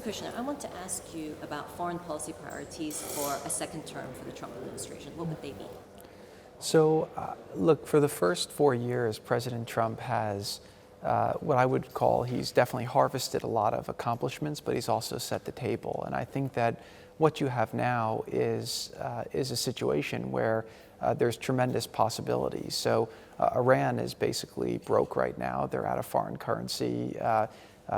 Kushner, I want to ask you about foreign policy priorities for a second term for the Trump administration. What would they be? So, look, for the first 4 years, President Trump has what I would call, he's definitely harvested a lot of accomplishments, but he's also set the table. And I think that what you have now is a situation where there's tremendous possibilities. So Iran is basically broke right now. They're out of foreign currency.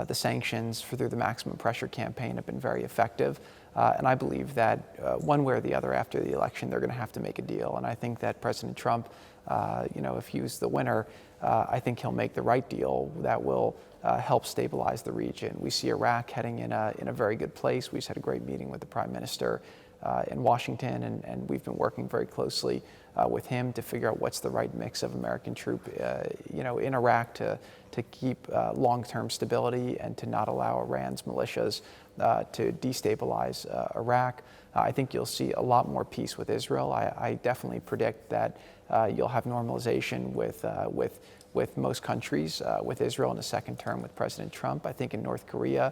The sanctions through the maximum pressure campaign have been very effective. And I believe that one way or the other after the election, they're going to have to make a deal. And I think that President Trump, if he's the winner, I think he'll make the right deal that will help stabilize the region. We see Iraq heading in a very good place. We just had a great meeting with the Prime Minister in Washington, and we've been working very closely with him to figure out what's the right mix of American troop, in Iraq to keep long-term stability and to not allow Iran's militias to destabilize Iraq. I think you'll see a lot more peace with Israel. I definitely predict that you'll have normalization with most countries, with Israel in a second term with President Trump. I think in North Korea,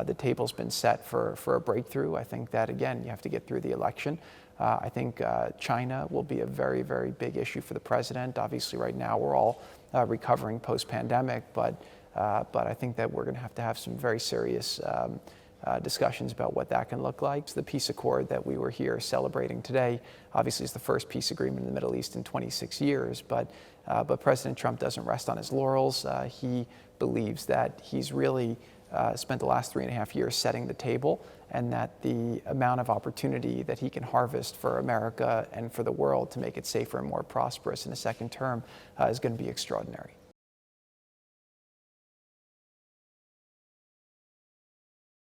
the table's been set for a breakthrough. I think that, again, you have to get through the election. I think China will be a very, very big issue for the president. Obviously, right now, we're all recovering post-pandemic, but I think that we're going to have some very serious discussions about what that can look like. So the peace accord that we were here celebrating today, obviously, is the first peace agreement in the Middle East in 26 years, but President Trump doesn't rest on his laurels. He believes that he's really spent the last 3.5 years setting the table, and that the amount of opportunity that he can harvest for America and for the world to make it safer and more prosperous in a second term is going to be extraordinary.